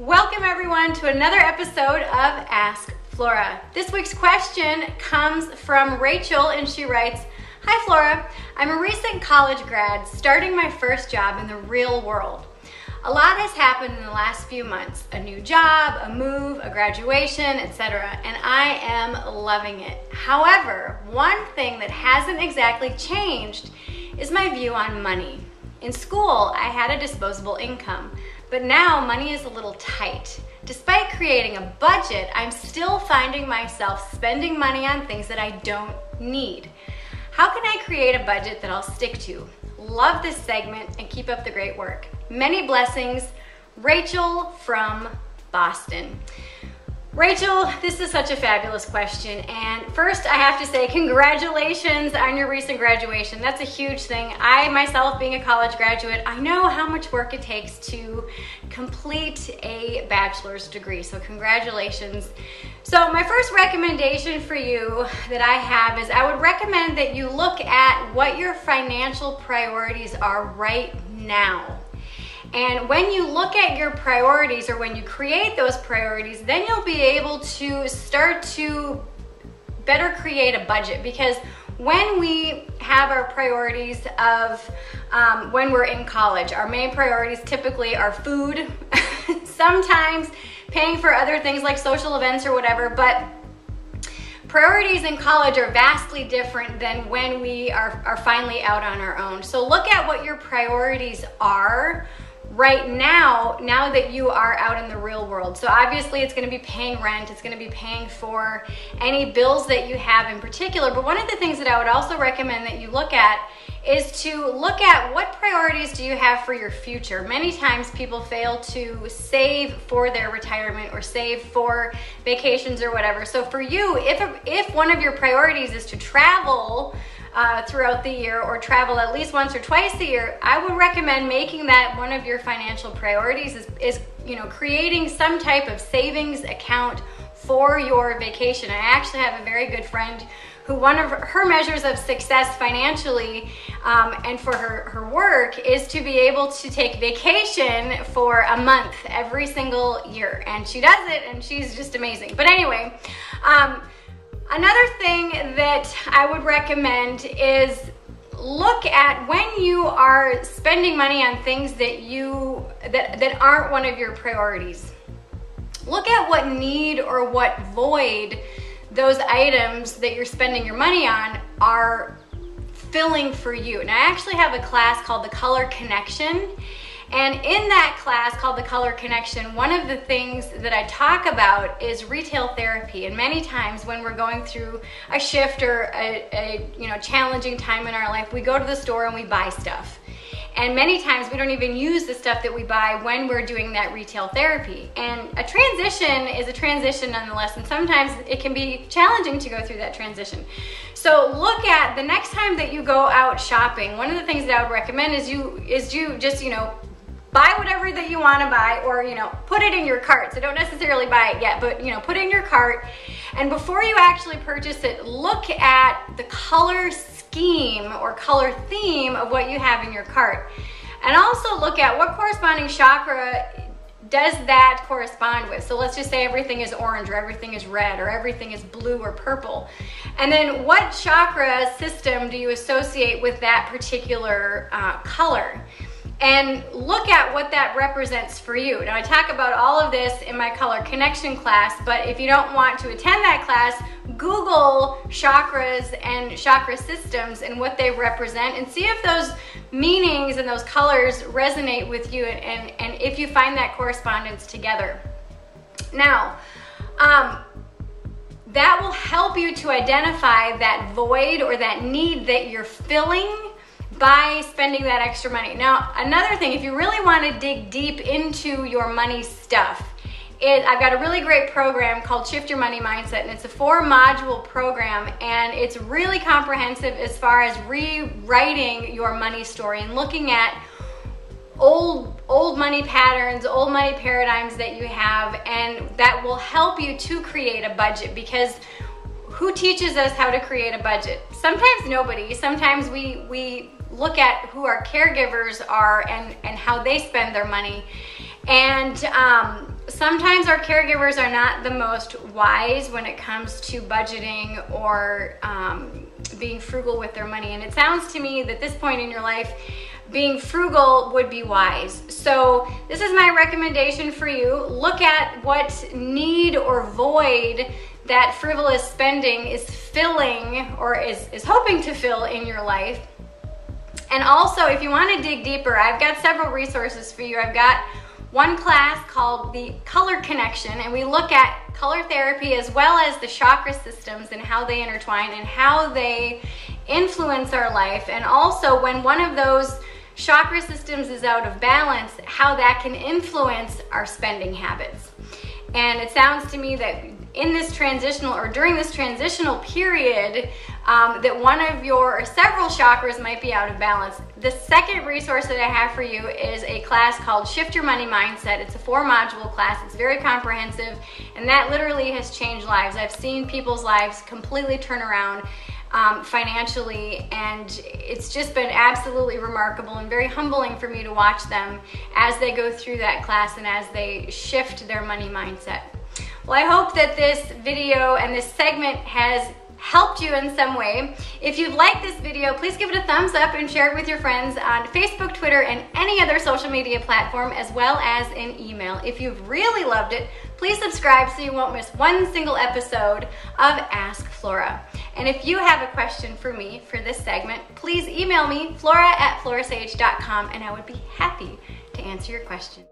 Welcome everyone to another episode of Ask Flora. This week's question comes from Rachel and she writes, "Hi Flora, I'm a recent college grad starting my first job in the real world. A lot has happened in the last few months, a new job, a move, a graduation, etc. and I am loving it. However, one thing that hasn't exactly changed is my view on money. In school, I had a disposable income, but now money is a little tight. Despite creating a budget, I'm still finding myself spending money on things that I don't need. How can I create a budget that I'll stick to? Love this segment and keep up the great work. Many blessings, Rachel from Boston." Rachel, this is such a fabulous question, and first I have to say congratulations on your recent graduation. That's a huge thing. I myself, being a college graduate, I know how much work it takes to complete a bachelor's degree, so congratulations. So my first recommendation for you that I have is I would recommend that you look at what your financial priorities are right now. And when you look at your priorities, or when you create those priorities, then you'll be able to start to better create a budget. Because when we have our priorities of when we're in college, our main priorities typically are food, sometimes paying for other things like social events or whatever, but priorities in college are vastly different than when we are finally out on our own. So look at what your priorities are right now that you are out in the real world. So obviously it's going to be paying rent, it's going to be paying for any bills that you have in particular, but one of the things that I would also recommend that you look at is to look at what priorities do you have for your future. Many times people fail to save for their retirement or save for vacations or whatever. So for you, if one of your priorities is to travel throughout the year, or travel at least once or twice a year, I would recommend making that one of your financial priorities is creating some type of savings account for your vacation. I actually have a very good friend who one of her measures of success financially and for her work is to be able to take vacation for a month every single year, and she does it and she's just amazing. But anyway, another thing that I would recommend is look at when you are spending money on things that aren't one of your priorities. Look at what need or what void those items that you're spending your money on are filling for you. And I actually have a class called The Color Connection. And in that class called The Color Connection, one of the things that I talk about is retail therapy. And many times when we're going through a shift or a challenging time in our life, we go to the store and we buy stuff. And many times we don't even use the stuff that we buy when we're doing that retail therapy. And a transition is a transition nonetheless, and sometimes it can be challenging to go through that transition. So look at the next time that you go out shopping, one of the things that I would recommend is you just buy whatever that you want to buy, or put it in your cart. So don't necessarily buy it yet, but put it in your cart, and before you actually purchase it, look at the color scheme or color theme of what you have in your cart, and also look at what corresponding chakra does that correspond with. So let's just say everything is orange, or everything is red, or everything is blue or purple, and then what chakra system do you associate with that particular color? And look at what that represents for you. Now I talk about all of this in my Color Connection class, but if you don't want to attend that class, Google chakras and chakra systems and what they represent, and see if those meanings and those colors resonate with you, and if you find that correspondence together. Now, that will help you to identify that void or that need that you're filling by spending that extra money. Now, another thing, if you really want to dig deep into your money stuff, I've got a really great program called Shift Your Money Mindset, and it's a 4-module program, and it's really comprehensive as far as rewriting your money story and looking at old money patterns, old money paradigms that you have, and that will help you to create a budget. Because who teaches us how to create a budget? Sometimes nobody. Sometimes we look at who our caregivers are and how they spend their money. And sometimes our caregivers are not the most wise when it comes to budgeting or being frugal with their money. And it sounds to me that at this point in your life, being frugal would be wise. So this is my recommendation for you. Look at what need or void that frivolous spending is filling or is hoping to fill in your life. And also, if you want to dig deeper, I've got several resources for you. I've got one class called the Color Connection, and we look at color therapy as well as the chakra systems and how they intertwine and how they influence our life. And also, when one of those chakra systems is out of balance, how that can influence our spending habits. And it sounds to me that in this transitional or during this transitional period, that one of your or several chakras might be out of balance. The second resource that I have for you is a class called Shift Your Money Mindset. It's a 4-module class. It's very comprehensive, and that literally has changed lives. I've seen people's lives completely turn around financially, and it's just been absolutely remarkable and very humbling for me to watch them as they go through that class and as they shift their money mindset. Well, I hope that this video and this segment has helped you in some way. If you've liked this video, please give it a thumbs up and share it with your friends on Facebook, Twitter, and any other social media platform, as well as in email. If you've really loved it, please subscribe so you won't miss one single episode of Ask Flora. And if you have a question for me for this segment, please email me, flora@florasage.com, and I would be happy to answer your question.